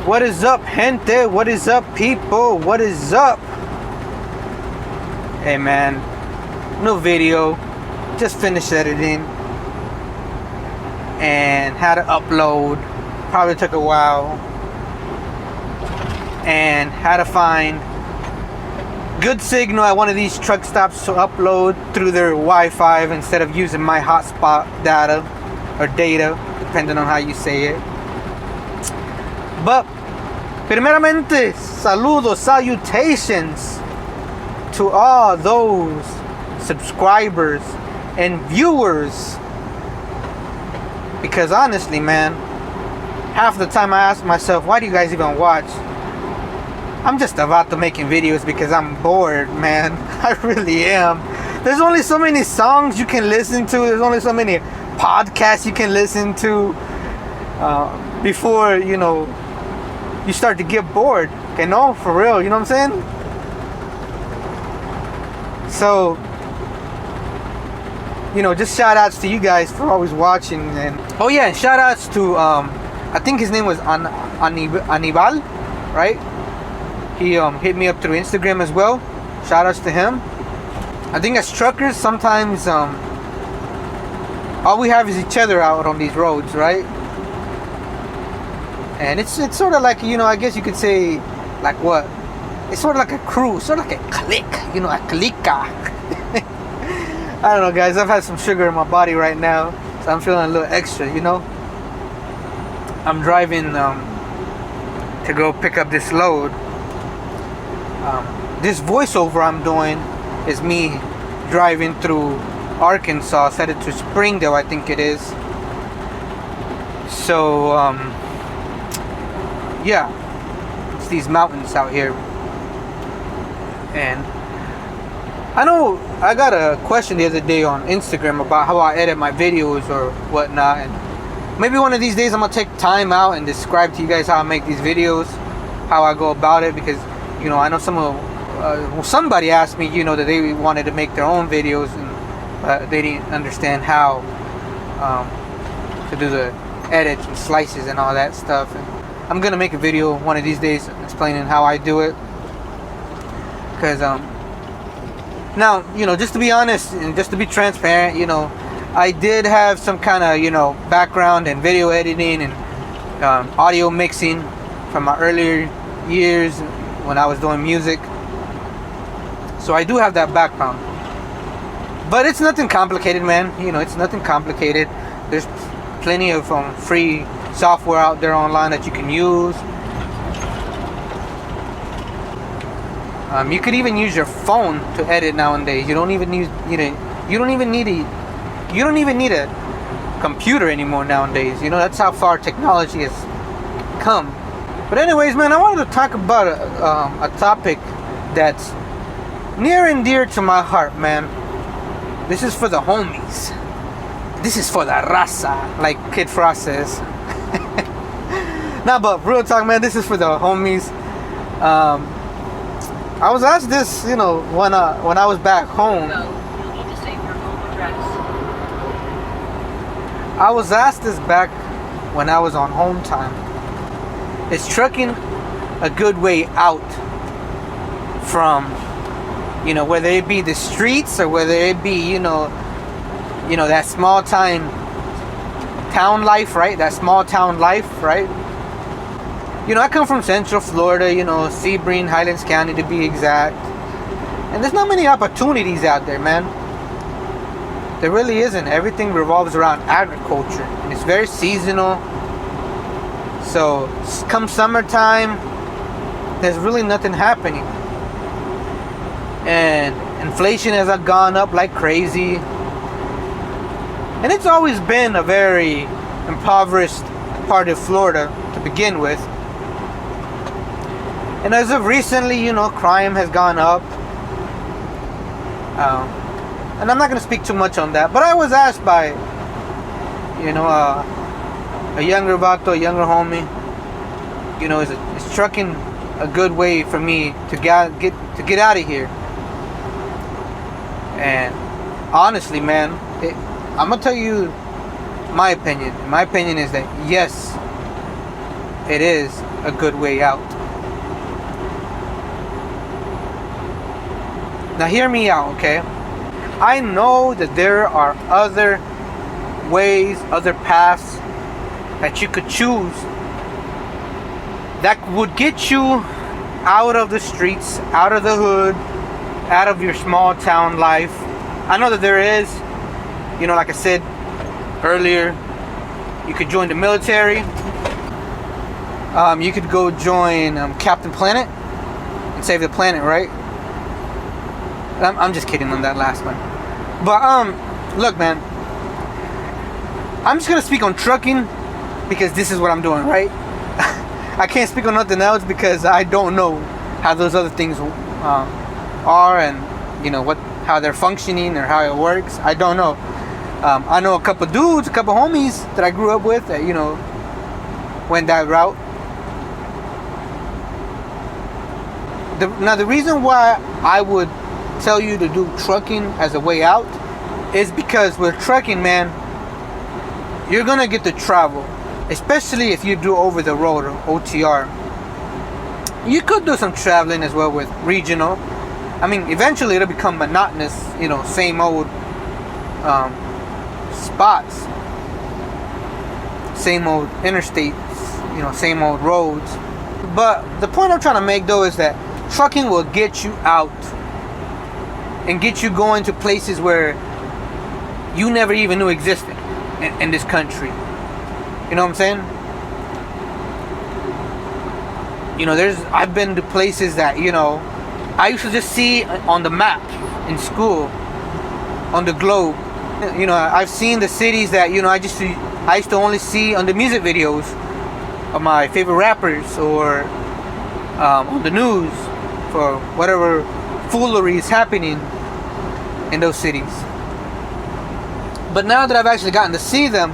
What is up, gente? What is up, people? What is up? Hey man, no video, just finished editing and had to upload. Probably took a while, and had to find good signal at one of these truck stops to upload through their Wi-Fi instead of using my hotspot data or data, depending on how you say it. But primeramente, saludos, salutations to all those subscribers and viewers, because honestly, man, half the time I ask myself, why do you guys even watch? I'm just about to making videos because I'm bored, man. I really am. There's only so many songs you can listen to. There's only so many podcasts you can listen to before, you start to get bored. Okay, no, for real, you know what I'm saying? So, just shout outs to you guys for always watching. And oh yeah, shout outs to I think his name was Anibal, right? He hit me up through Instagram as well. Shout outs to him. I think as truckers sometimes all we have is each other out on these roads, right? And it's sort of like, I guess you could say, like what? It's sort of like a crew, sort of like a clique, a clica. I don't know, guys. I've had some sugar in my body right now, so I'm feeling a little extra, I'm driving to go pick up this load. This voiceover I'm doing is me driving through Arkansas, headed to Springdale, I think it is. So, yeah, it's these mountains out here. And I know I got a question the other day on Instagram about how I edit my videos or whatnot, and maybe one of these days I'm gonna take time out and describe to you guys how I make these videos, how I go about it, because I know somebody asked me that they wanted to make their own videos, and they didn't understand how to do the edits and slices and all that stuff. And I'm gonna make a video one of these days explaining how I do it, because now, just to be honest and just to be transparent, I did have some kind of, background in video editing and audio mixing from my earlier years when I was doing music. So I do have that background. But it's nothing complicated, man. It's nothing complicated. There's plenty of free software out there online that you can use. You could even use your phone to edit nowadays. You don't even need a computer anymore nowadays. That's how far technology has come. But anyways, man, I wanted to talk about a topic that's near and dear to my heart, man. This is for the homies. This is for the raza, like Kid Frost says. Nah, but real talk, man, this is for the homies. I was asked this, when I was back home. I was asked this back when I was on home time. Is trucking a good way out from, whether it be the streets or whether it be, that small town life, right? That small town life, right? I come from Central Florida, Sebring, Highlands County to be exact. And there's not many opportunities out there, man. There really isn't. Everything revolves around agriculture, and it's very seasonal. So, come summertime, there's really nothing happening. And inflation has gone up like crazy. And it's always been a very impoverished part of Florida to begin with. And as of recently, crime has gone up. And I'm not going to speak too much on that. But I was asked by, a younger vato, a younger homie, is trucking a good way for me to get out of here? And honestly, man, I'm going to tell you my opinion. My opinion is that yes, it is a good way out. Now hear me out, okay? I know that there are other ways, other paths that you could choose that would get you out of the streets, out of the hood, out of your small town life. I know that there is, like I said earlier, you could join the military. You could go join Captain Planet and save the planet, right? I'm just kidding on that last one. But look, man, I'm just gonna speak on trucking because this is what I'm doing, right? I can't speak on nothing else because I don't know how those other things are, and how they're functioning or how it works. I don't know. I know a couple dudes, a couple homies that I grew up with that went that route. Now the reason why I would tell you to do trucking as a way out is because with trucking, man, you're gonna get to travel, especially if you do over the road or OTR. You could do some traveling as well with regional. I mean, eventually it'll become monotonous, same old spots, same old interstates, same old roads. But the point I'm trying to make though is that trucking will get you out and get you going to places where you never even knew existed in this country. You know what I'm saying? I've been to places that, I used to just see on the map in school, on the globe. I've seen the cities that, I used to only see on the music videos of my favorite rappers or on the news for whatever foolery is happening in those cities. But now that I've actually gotten to see them,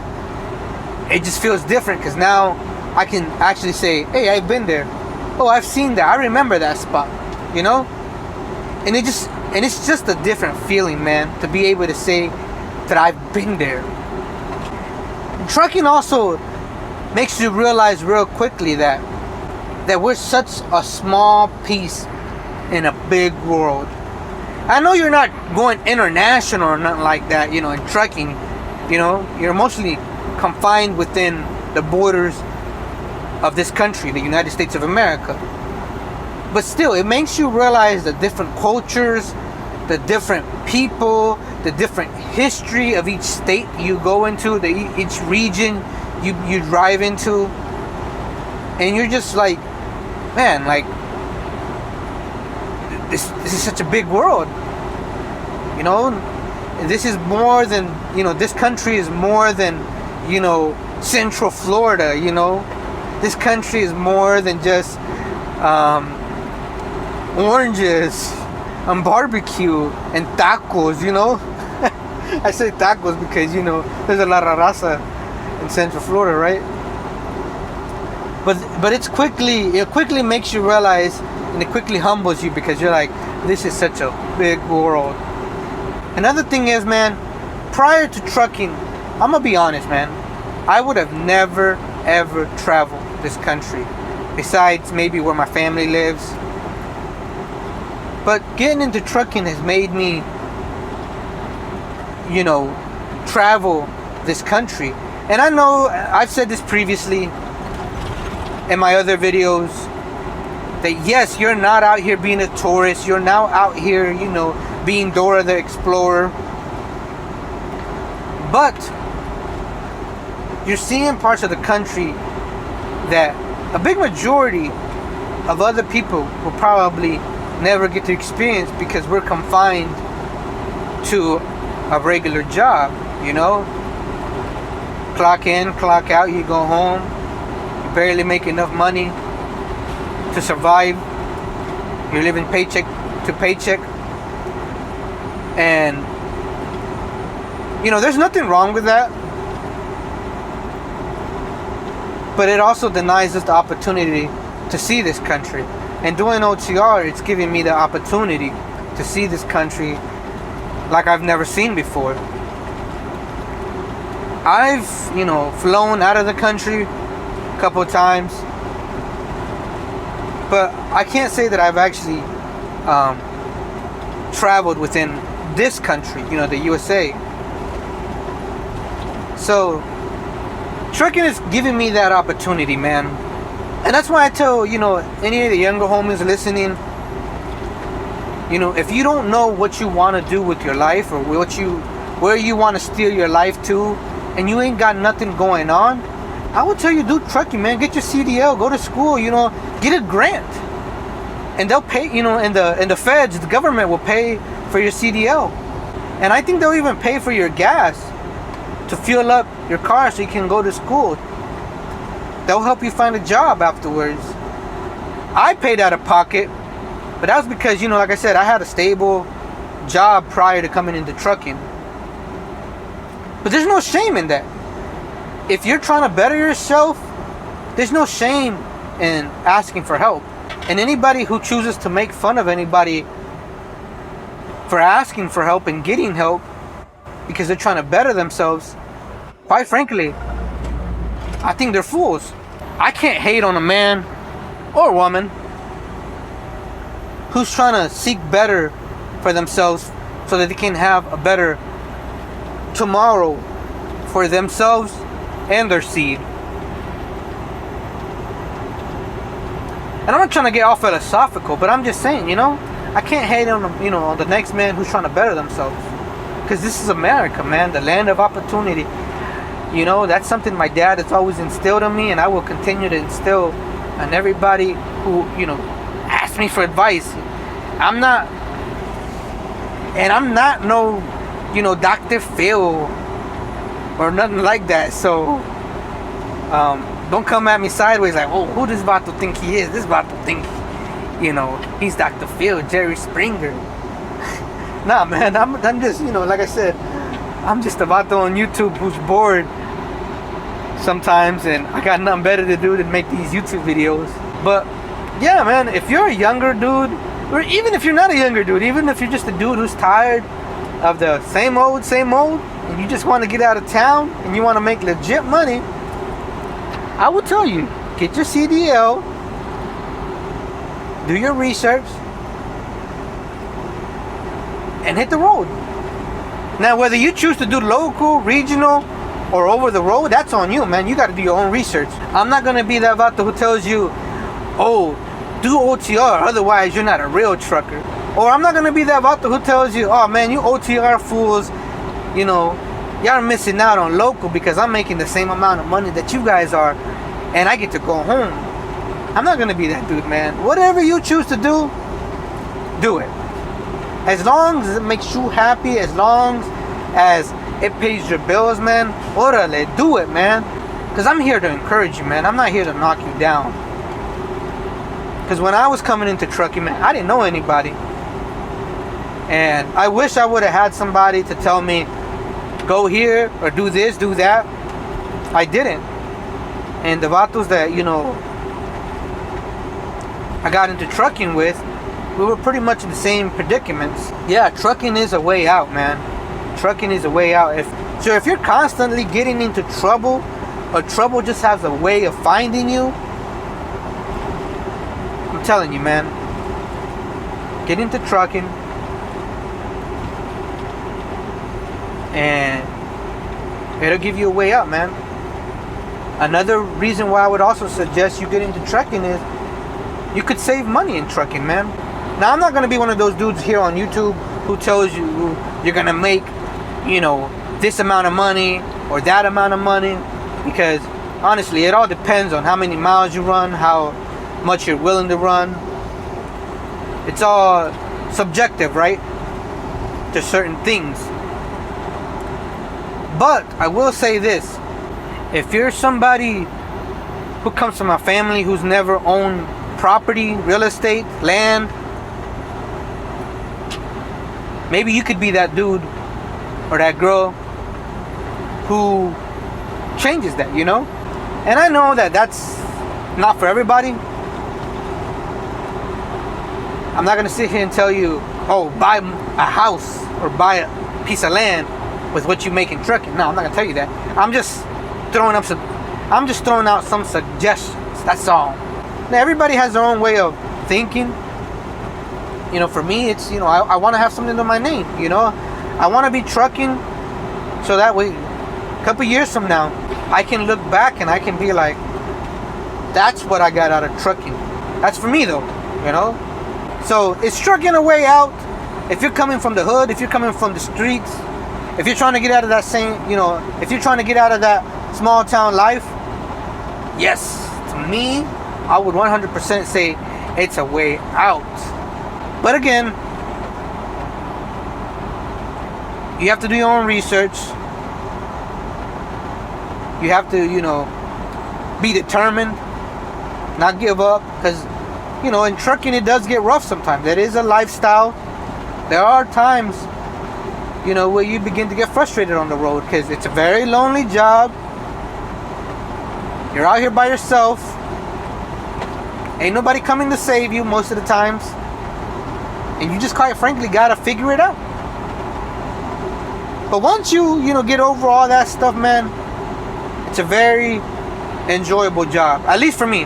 it just feels different because now I can actually say, hey, I've been there. Oh, I've seen that. I remember that spot. And it's just a different feeling, man, to be able to say that I've been there. Trucking also makes you realize real quickly that we're such a small piece in a big world. I know you're not going international or nothing like that, in trucking. You're mostly confined within the borders of this country, the United States of America. But still, it makes you realize the different cultures, the different people, the different history of each state you go into, each region you drive into. And you're just like, man, like, this is such a big world. This is more than, this country is more than, Central Florida, This country is more than just oranges and barbecue and tacos, I say tacos because, there's a lot of raza in Central Florida, right? But it quickly makes you realize, and it quickly humbles you because you're like, this is such a big world. Another thing is, man, prior to trucking, I'm gonna be honest, man, I would have never ever traveled this country, besides maybe where my family lives. But getting into trucking has made me, travel this country. And I know I've said this previously in my other videos, that yes, you're not out here being a tourist, you're now out here, being Dora the Explorer, but you're seeing parts of the country that a big majority of other people will probably never get to experience because we're confined to a regular job, clock in, clock out, you go home, you barely make enough money to survive, you're living paycheck to paycheck. And there's nothing wrong with that, but it also denies us the opportunity to see this country. And doing OTR, it's giving me the opportunity to see this country like I've never seen before. I've flown out of the country a couple of times, But I can't say that I've actually traveled within this country, you know, the USA. So trucking is giving me that opportunity, man. And that's why I tell, you know, any of the younger homies listening, you know, if you don't know what you want to do with your life, or where you want to steer your life to, and you ain't got nothing going on, I would tell you, do trucking, man. Get your CDL, go to school, you know, get a grant, and they'll pay, you know, and the feds, the government will pay for your CDL, and I think they'll even pay for your gas to fuel up your car so you can go to school. They'll help you find a job afterwards. I paid out of pocket, but that was because, you know, like I said, I had a stable job prior to coming into trucking. But there's no shame in that. If you're trying to better yourself, there's no shame in asking for help. And anybody who chooses to make fun of anybody for asking for help and getting help because they're trying to better themselves, quite frankly, I think they're fools. I can't hate on a man or woman who's trying to seek better for themselves so that they can have a better tomorrow for themselves and their seed. And I'm not trying to get all philosophical, but I'm just saying, you know, I can't hate on, you know, on the next man who's trying to better themselves, because this is America, man, the land of opportunity. You know, that's something my dad has always instilled in me, and I will continue to instill on everybody who, you know, asks me for advice. I'm not no, you know, Dr. Phil or nothing like that. So don't come at me sideways like, oh, who does Vato think he is? This Vato think, you know, he's Dr. Phil, Jerry Springer. Nah, man, I'm just, you know, like I said, I'm just a Vato on YouTube who's bored sometimes, and I got nothing better to do than make these YouTube videos. But yeah, man, if you're a younger dude, or even if you're not a younger dude, even if you're just a dude who's tired of the same old, and you just want to get out of town and you want to make legit money, I would tell you, get your CDL, do your research, and hit the road. Now, whether you choose to do local, regional, or over the road, that's on you, man. You got to do your own research. I'm not going to be that vato who tells you, oh, do OTR, otherwise you're not a real trucker. Or I'm not going to be that vato who tells you, oh, man, you OTR fools, you know, y'all are missing out on local because I'm making the same amount of money that you guys are, and I get to go home. I'm not going to be that dude, man. Whatever you choose to do, do it. As long as it makes you happy, as long as it pays your bills, man, orale, do it, man. Because I'm here to encourage you, man. I'm not here to knock you down. Because when I was coming into trucking, man, I didn't know anybody. And I wish I would have had somebody to tell me, go here, or do this, do that. I didn't. And the vatos that, you know, I got into trucking with, we were pretty much in the same predicaments. Yeah, trucking is a way out, man. Trucking is a way out. If you're constantly getting into trouble, or trouble just has a way of finding you, I'm telling you, man, get into trucking, and it'll give you a way out, man. Another reason why I would also suggest you get into trucking is you could save money in trucking, man. Now, I'm not going to be one of those dudes here on YouTube who tells you you're going to make, you know, this amount of money or that amount of money, because honestly, it all depends on how many miles you run, how much you're willing to run. It's all subjective, right? To certain things. But I will say this: if you're somebody who comes from a family who's never owned property, real estate, land, maybe you could be that dude or that girl who changes that, you know? And I know that that's not for everybody. I'm not going to sit here and tell you, oh, buy a house or buy a piece of land with what you make in trucking. No, I'm not going to tell you that. I'm just throwing out some suggestions. That's all. Now, everybody has their own way of thinking. You know, for me, it's, you know, I want to have something to my name, you know. I want to be trucking so that way, a couple years from now, I can look back and I can be like, that's what I got out of trucking. That's for me, though, you know. So, it's trucking a way out. If you're coming from the hood, if you're coming from the streets, if you're trying to get out of that same, you know, if you're trying to get out of that small town life, yes, to me, I would 100% say it's a way out. But again, you have to do your own research. You have to, you know, be determined, not give up, because, you know, in trucking it does get rough sometimes. It is a lifestyle. There are times, you know, where you begin to get frustrated on the road because it's a very lonely job. You're out here by yourself. Ain't nobody coming to save you most of the times. And you just quite frankly gotta figure it out. But once you know, get over all that stuff, man, it's a very enjoyable job. At least for me.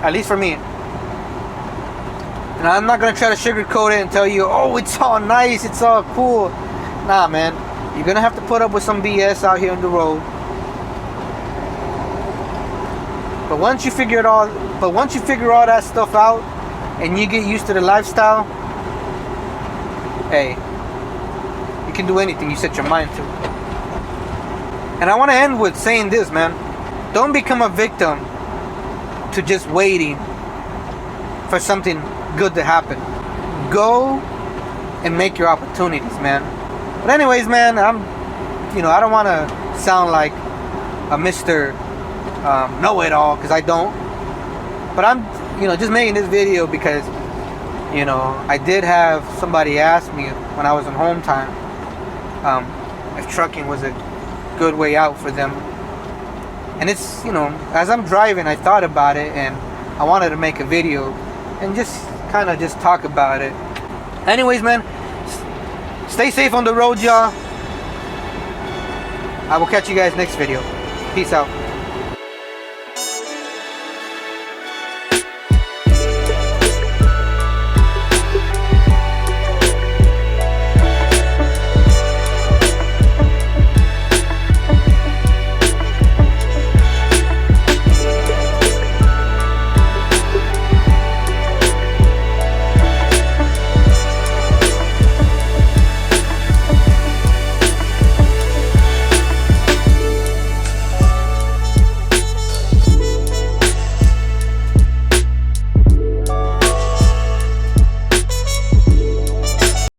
At least for me. And I'm not gonna try to sugarcoat it and tell you, oh, it's all nice, it's all cool. Nah, man. You're gonna have to put up with some BS out here on the road. But once you figure all that stuff out and you get used to the lifestyle, hey, you can do anything you set your mind to. And I want to end with saying this, man. Don't become a victim to just waiting for something good to happen. Go and make your opportunities, man. But anyways, man, I don't want to sound like a Mr. Know-it-all, because I don't. But I'm, just making this video because, I did have somebody ask me when I was in home time if trucking was a good way out for them. And it's, as I'm driving, I thought about it and I wanted to make a video and just kind of just talk about it. Anyways, man, stay safe on the road, y'all. I will catch you guys next video. Peace out.